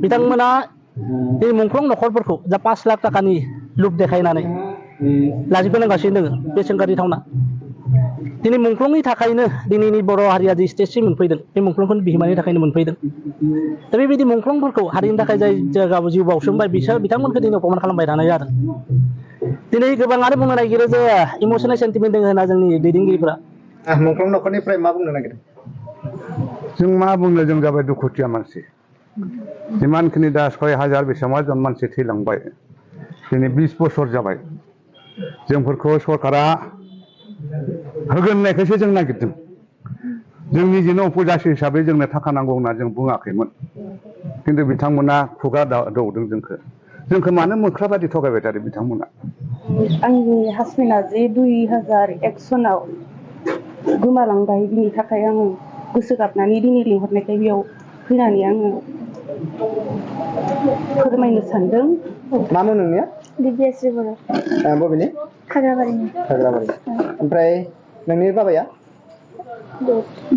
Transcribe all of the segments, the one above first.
बिथांमोना बे मुंख्लं न'खरफोरखौ जा 5 लाख थाखानि लुब देखायनानै लाजि फोनांगासिनो दङ बेसेन गारथावना दिनै मुंख्लंनि थाखायनो दिनैनि बर' हारिया जि स्टेजसिम मोनफैदों बे मुंख्लंखौनो बिहोमानि थाखायनो मोनफैदों दा बेबायदि मुंख्लंफोरखौ हारिनि थाखाय जाय जायगायाव जिउ बाउसोमबाय बिथांमोनखौ दिनै अपमान खालामबाय थानाय जादों दिनै गोबाङानो बुंनो नागिरो जे इमोसनेल सेन्टिमेन्ट दङ होनना जोंनि दैदेनगिरिफोरा मुंख्लं न'खरनिफ्राय मा बुंनो नागिरदों जों मा बुंनो जों जाबाय दुखुथिया मानसि जिमानखिनि दा 6000 बेसेबां जन मानसि थैलांबाय दिनै 20 बोसोर जाबाय जोंफोरखौ सरकारा होगोन होननायखायसो जों नागिरदों जोंनि दिनाव उपजासि हिसाबै जोंनो थाखा नांगौ होनना जों बुङाखैमोन खिन्थु बिथांमोना खुगा दौदों जोंखौ मानो मोख्रा बादि थगायबाय थादों बिथांमोना आंनि हासबेन्डआ जे 2001 सनाव गोमालांबाय बिनि थाखाय आङो गोसो गाबनानै दिनै लिंहरनायखाय बेयाव फैनानै आङो फोरमायनो सानदों मा मुं नोंनिया दिव्याश्री बर' बबेनि खाग्राबारिनि ओमफ्राय नोंनि बाबाया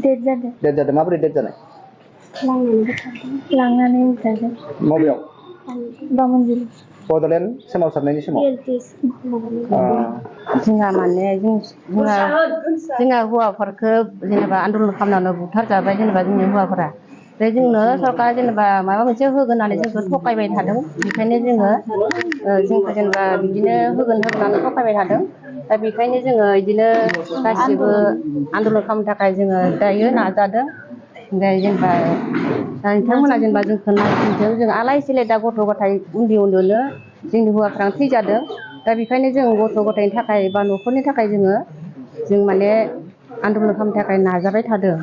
डेट जादों माबोरै डेट जानाय लांनानै बुथारदों मबेयाव बामोनजिल बड'लेण्ड सोमावसारनायनि समाव जोंहा माने जोंहा हौवाफोरखौ जेनेबा आन्दलन खालामनानै बुथारजाबाय जेनेबा जोंनि हौवाफोरा ओमफ्राय जोंनो सरकारा जेनेबा माबा मोनसे होगोन होननानै जोंखौ थगायबाय थादों बेखायनो जोंखौ जेनेबा बिदिनो होगोन होननानै थगायबाय थादों दा बेखायनो जोङो बिदिनो गासिबो आन्दलन खालामनो थाखाय जोङो दायो नाजादों ओमफ्राय जेनेबा बिथांमोना जेनेबा जोंखौ नायफिनदों जों आलाय सिलाय दा गथ' गथाय उन्दैयावनो जोंनि हौवाफ्रानो थैजादों दा बेखायनो जों गथ' गथायनि थाखाय बा न'खरनि थाखाय जों माने आन्दलन खालामनो थाखाय नाजाबाय थादों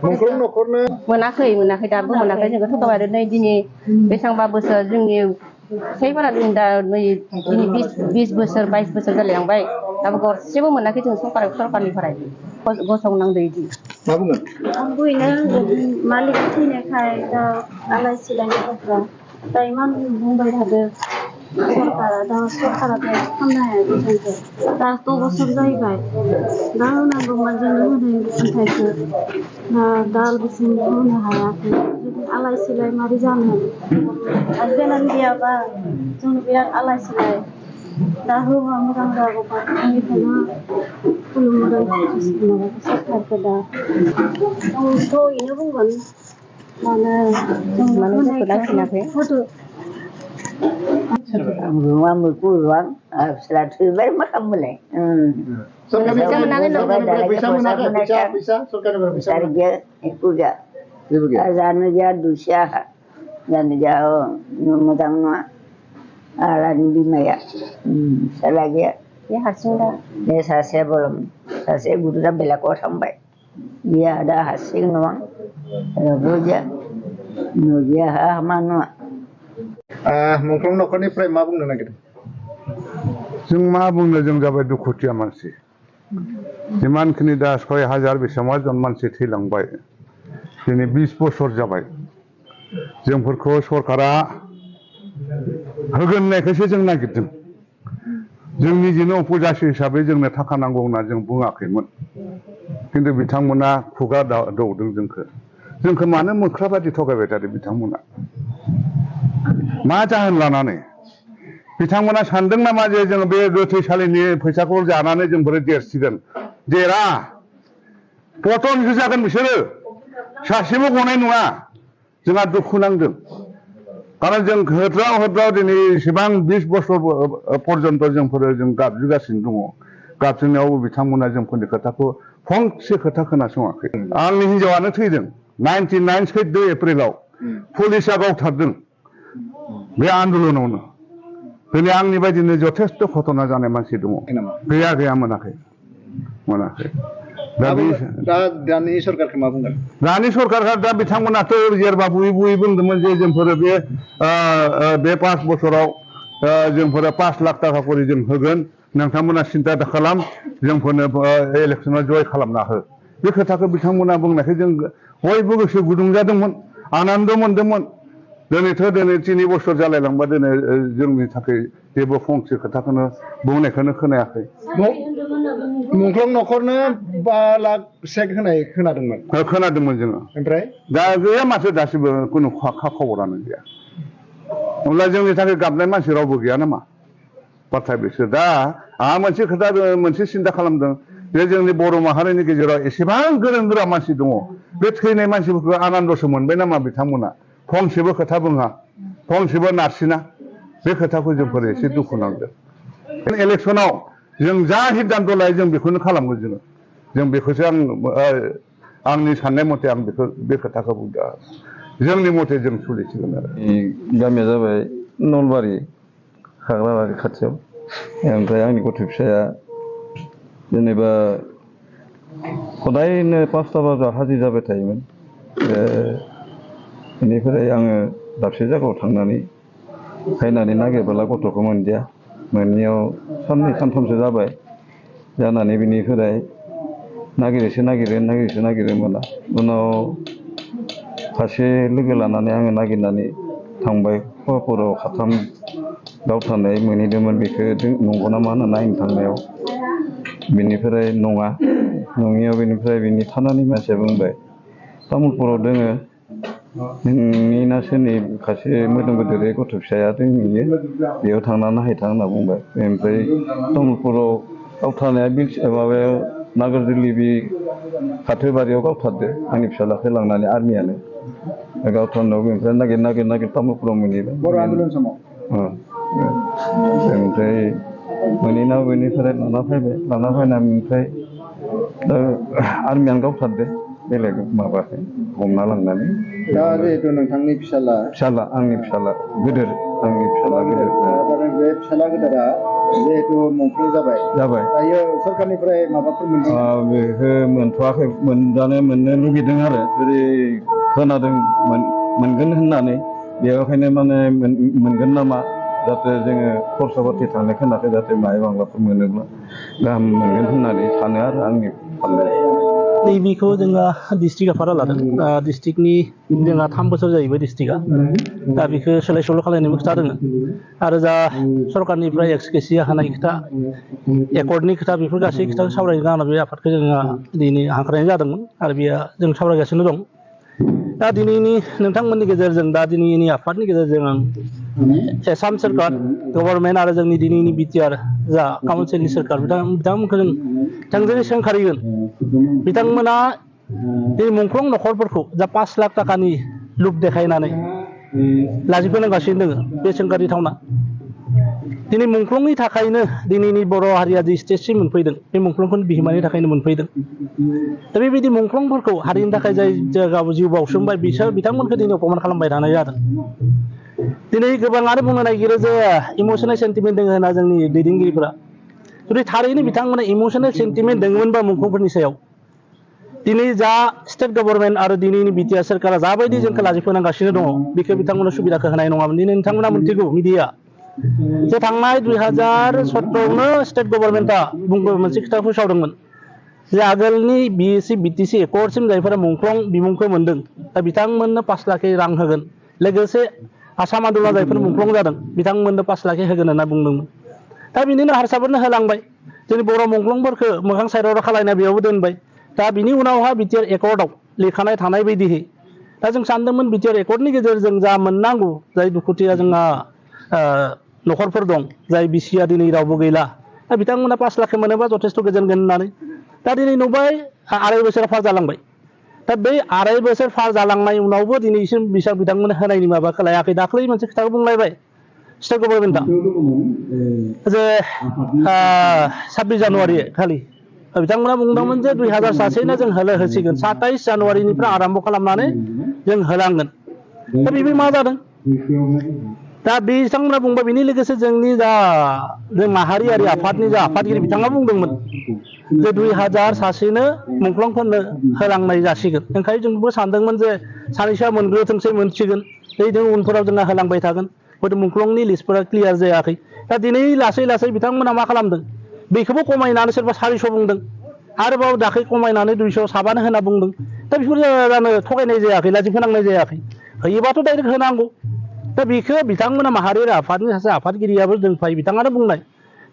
मोनाखै दाबो मोनाखै जोंखौ थगायबाय नै दिनै बेसेबांबा बोसोर जोंनि फिसाइफोरा जों दा नै दिनै 20 बोसोर 22 बोसोर जालायलांबाय दाबो गरसेबो मोनाखै जों सरकारनिफ्राय गसंनांदो बिदि मा बुङो बेनो मालिक थैनायखाय दा आलाय सिलायनि बाथ्रा दा इमान बुंबाय थादों सरकारा दा खालामनो हायाखै जोंखौ दा 100 बोसोर जाहैबाय दा होनांगौमोन जोंनो होदों अन्थाइखौ दा बिसिम होनो हायाखै आलाय सिलाय मारै जानो हासबेन्डानो गैयाबा जों बिराद आलाय सिलाय दा होबा मोजां जागौमोन बेनिखायनो खुलुमदों सरकारखौ दा आंथ' बेनो बुंगोन माने जोंखौ लाखिनाखै होदो rumah berkurang, setelah terbaik makan boleh. Target itu ya. Azan dia dusya, dan dia nomor alan di maya. Selagi ya hasil dah. Dia saya belum, saya guru dah bela kau sampai. Dia ada hasil nuang, lalu dia mana. मुंख्लं न'खरनिफ्राय मा बुंनो नागिरदों जों मा बुंनो जों जाबाय दुखुथिया मानसि जिमानखिनि दा 6000 बेसेबां जन मानसि थैलांबाय दिनै 20 बोसोर जाबाय जोंफोरखौ सरकारा होगोन होननायखायसो जों नागिरदों जोंनि दिनाव उपजासि हिसाबै जोंनो थाखा नांगौ होनना जों बुङाखैमोन खिन्थु बिथांमोना खुगा दौदों जोंखौ मानो मोख्रा बादि थगायबाय थादों बिथांमोना मा जाहोन लानानै बिथांमोना सानदों नामा जे जों बे गोथैसालिनि फैसाखौ जानानै जोंफोर देरसिगोन देरा पतनसो जागोन बिसोरो सासेबो गनाय नङा जोंहा दुखु नांदों खारन जों होद्राव दिनै एसेबां 20 बोसोर पर्यन्त जों गाबज्रिगासिनो दङ गाबज्रिनायावबो बिथांमोना जोंफोरनि खोथाखौ फंसे खोथा खोनासङाखै आंनि हिन्जावानो थैदों 99 सैद' एप्रिलाव पुलिसा गावथारदों बे आन्दलनावनो दिनै आंनि बायदिनो जथेस्थ' घटना जानाय मानसि दङ गैया मोनाखै दा दानि सरकारखौ मा बुंगोन दानि सरकारहा दा बिथांमोनाथ' जेरबा बुयै बुंदोंमोन जे जोंफोरो बे 5 बोसोराव जोंफोरा 5 लाख थाखा करि जों होगोन नोंथांमोना सिन्था दा खालाम जोंफोरनो इलेक्सनाव जय खालामना हो बे खोथाखौ बिथांमोना बुंनायखाय जों बयबो गोसो गुदुं जादोंमोन आनन्द मोनदोंमोन दिनै 3 बोसोर जालायलांबा दिनै जोंनि थाखाय जेबो फंसे खोथाखौनो बुंनायखौनो खोनायाखै मुंख्लं न'खरनो 5 लाख चेक होनाय खोनादोंमोन खोनादोंमोन जोङो ओमफ्राय दा गैया माथो दासिमबो खुनु खबरानो गैया अब्ला जोंनि थाखाय गाबनाय मानसि रावबो गैया नामा बाथ्राया बिसोर दा आंहा मोनसे खोथा मोनसे सिन्था खालामदों जे जोंनि बर' माहारिनि गेजेराव एसेबां गोरों गोरा मानसि दङ बे थैनाय मानसिफोरखौ आनन्दसो मोनबाय नामा बिथांमोना फंसेबो खोथा बुङा फंसेबो नारसिना बे खोथाखौ जोंफोर एसे दुखु नांदों इलेक्सनाव जों जा सिद्धान्त लायो जों बेखौनो खालामगोन जों बेखौसो आंनि साननाय मथे आं बे खोथाखौ बुंदों जोंनि मथे जों सोलिसिगोन आरो गामिया जाबाय नलबारि खाग्राबारि खाथियाव ओमफ्राय आंनि गथ' फिसाया जेनेबा हदायनो 5टा बाजाराव हाजिर जाबाय थायोमोन बेनिफ्राय आङो दाबसे जायगायाव थांनानै फैनानै नागिरबोला गथ'खौ मोनदिया मोनैयाव साननै सानथामसो जाबाय जानानै बिनिफ्राय नागिरो मोना उनाव सासे लोगो लानानै आङो नागिरनानै थांबाय खरफोराव खाथाम गावथारनाय मोनहैदोंमोन बेखौ नंगौ नामा होनना नायनो थांनायाव बेनिफ्राय नङा नङियाव बेनिफ्राय बिनि थानानि मानसिया बुंबाय तामुलपुराव दोङो नोंनि ना सोरनि सासे मोदोम गोदोरै गथ' फिसाया दोंहैयो बेयाव थांना नायहैथां होनना बुंबाय ओमफ्राय तामुलपुराव गावथारनाया माबायाव नागरजुलि बे फाथोबारियाव गावथारदो आंनि फिसाज्लाखौ लांनानै आर्मियानो गावथारनायाव बेनिफ्राय नागिर तामुलपुराव मोनहैबाय बर' आन्दलन समाव ओमफ्राय मोनहैनायाव बेनिफ्राय लाना फैनानै ओमफ्राय आर्मियानो गावथारदो बेलेग माबाखै हमना लांनानै दा जिहेतु नोंथांनि फिसाला आंनि फिसाला गिदिर आंनि फिसाला गिदिर बे फिसाला गिदिरा जिहेतु मुंख्लं जाबाय दायो सरकारनिफ्राय माबाफोर मोनदों बेखौ मोनथ'वाखै मोननो लुगैदों आरो जेरै खोनादों मोनगोन होननानै बेवहायनो माने मोनगोन नामा जाहाथे जोङो खरसा पाति थांनाय खोनाखै जाहाथे माइ बांलाफोर मोनोब्ला गाहाम मोनगोन होननानै सानो आरो आंनि साननाय नैबेखौ जोङो डिस्ट्रिक्ट आफादा लादों डिस्ट्रिक्टनि जोंहा 3 बोसोर जाहैबाय डिस्ट्रिक्टआ दा बेखौ सोलाय सोल' खालामनायनिबो खोथा दङ आरो जा सरकारनिफ्राय एक्सकेसिया होनाय खोथा एकर्डनि खोथा बेफोर गासै खोथाखौ सावरायनो गाहाम बे आफादखौ जोङो दिनै हांख्रायनाय जादोंमोन आरो बेयो जों सावरायगासिनो दं दा दिनैनि नोंथांमोननि गेजेरजों दा दिनैनि आफादनि गेजेरजों आं आसाम सरकार गभर्नमेन्ट आरो जोंनि दिनैनि बिटिआर जा काउन्सिलनि सोरखार बिथांमोनखौ जों थोंजोङै सोंखारिगोन बिथांमोना दिनै मुंख्लं न'खरफोरखौ जा 5 लाख थाखानि लुब देखायनानै लाजिफोनांगासिनो दङ बे सोंखारिथावना दिनै मुंख्लंनि थाखायनो दिनैनि बर' हारिया जि स्टेजसिम मोनफैदों बे मुंख्लंखौनो बिहोमानि थाखायनो मोनफैदों दा बेबायदि मुंख्लंफोरखौ हारिनि थाखाय जाय जायगायाव जिउ बावसोमबाय बिथांमोनखौ दिनै अपमान खालामबाय थानाय जादों दिनै गोबाङानो बुंनो नागिरो जे इमसनेल सेन्टिमेन्ट दङ होनना जोंनि दैदेनगिरिफोरा जुदि थारैनो बिथांमोना इमसनेल सेन्टिमेन्ट दङमोनबा मुंख्लंफोरनि सायाव दिनै जा स्टेट गभर्नमेन्ट आरो दिनैनि बिटिआर सोरखारा जाबायदि जोंखौ लाजिफोनांगासिनो दङ बेखौ बिथांमोना सुबिदाखौ होनाय नङामोन दिनै नोंथांमोना मिथिगौ मिडिया जे थांनाय 2017आवनो स्टेट गभर्नमेन्टआ मोनसे खोथा फोसावदोंमोन जे आगोलनि बिएसि बिटिसि एकर्डसिम जायफोरा मुंख्लं बिमुंखौ मोनदों दा बिथांमोननो 5 लाख रां होगोन लोगोसे आसाम आन्दोलना जायफोर मुंख्लं जादों बिथांमोननो 5 लाख होगोन होनना बुंदोंमोन दा बिनिनो हारसाफोरनो होलांबाय जोंनि बर' मुंख्लंफोरखौ मोखां साइडआव खालायना बेयावबो दोनबाय दा बिनि उनावहा बिटिआर एकर्डआव लिरखानाय थानाय बायदिहै दा जों सानदोंमोन बिटिआर एकर्डनि गेजेरजों जा मोननांगौ जाय दुखुथिया जोंहा न'खरफोर दं जाय बिसिया दिनै रावबो गैला दा बिथांमोना 5 लाख मोनोबा जथेस्थ' गोजोनगोन होननानै दा दिनै नुबाय 2.5 बोसोर पार जालांबाय दा बै 2.5 बोसोर पार जालांनाय उनावबो दिनैसिम बिथांमोना होनायनि माबाखौ लायाखै दाख्लै मोनसे खोथाखौ बुंलायबाय स्टेट गभर्नमेन्टआ जे 26 जानुवारि खालि बिथांमोना बुंदोंमोन जे 2000 सासेनो जों होसिगोन 27 जानुवारिनिफ्राय आरम्भ खालामनानै जों होलांगोन दा बेबो मा जादों दा बिथांमोना बुंबाय बेनि लोगोसे जोंनि जा जों माहारियारि आफादनि जा आफादगिरि बिथाङा बुंदोंमोन जे 2000 सासेनो मुंख्लंफोरनो होलांनाय जासिगोन ओंखायनो जोंबो सानदोंमोन जे सानैसोआ मोनग्रोथोंसै मोनसिगोन जों उनफोराव जोंहा होलांबाय थागोन हयथ' मुंख्लंनि लिस्टफोरा क्लियार जायाखै दा दिनै लासै लासै बिथांमोना मा खालामदों बेखौबो खमायनानै सोरबा 400 बुंदों आरोबाव दाख्लै खमायनानै 200 साबानो होना बुंदों दा बेफोर जानो थगायनाय जायाखै लाजि फोनांनाय जायाखै होयोबाथ' डाइरेक्ट होनांगौ दा बेखौ बिथांमोना माहारियारि आफादनि सासे आफादगिरियाबो दंफायो बिथाङानो बुंनाय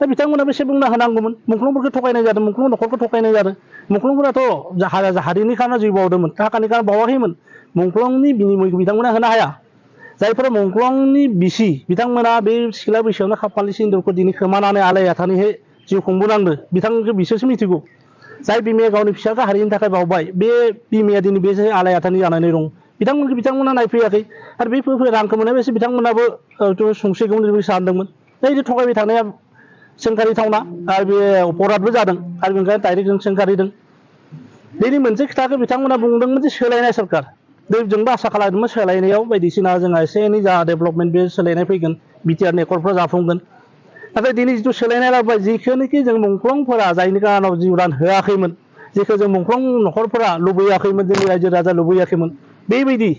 दा बिथांमोना बेसे बुंना होनांगौमोन मुंख्लंफोरखौ थगायनाय जादों मुंख्लं न'खरखौ थगायनाय जादों मुंख्लंफोराथ' हारिनि खारनाव जिउ बावदोंमोन थाखानि खारनाव बावाखैमोन मुंख्लंनि बिनिमयखौ बिथांमोना होनो हाया जायफोरा मुंख्लंनि बिसि बिथांमोना बे सिख्ला बैसोआवनो खाफालनि सिन्दुरखौ दिनै खोमानानै आलाय आथानैहाय जिउ खुंबोनांदों बिथांखौ बिसोरसो मिथिगौ जाय बिमाया गावनि फिसाखौ हारिनि थाखाय बावबाय बे बिमाया दिनै बे आलाय आथानि जानानै दं बिथांमोना नायफैयाखै आरो बे रांखौ मोननायसो बिथांमोनाबो संसिगौमोन सानदोंमोन बै थगायबाय थानाया सोंखारिथावना आरो बे अपराधबो जादों आरो बेनिखायनो डाइरेक्ट जों सोंखारिदों दिनै मोनसे खोथाखौ बिथांमोना बुंदोंमोन जे सोलायनाय सरकार जोंबो आसा खालामदोंमोन सोलायनायाव बायदिसिना जोंहा एसे एनै जा डेभेलपमेन्ट बे सोलायनाय फैगोन बिटिआरनि एकर्डफ्रा जाफुंगोन नाथाय दिनै जिथु सोलायनाय लाबोबाय जिखौनोखि जों मुंख्लंफोरा जायनि जाहोनाव जिउ दान होआखैमोन जेखौ जों मुंख्लं न'खरफोरा लुबैयाखैमोन जोंनि रायजो राजा लुबैयाखैमोन बेबायदि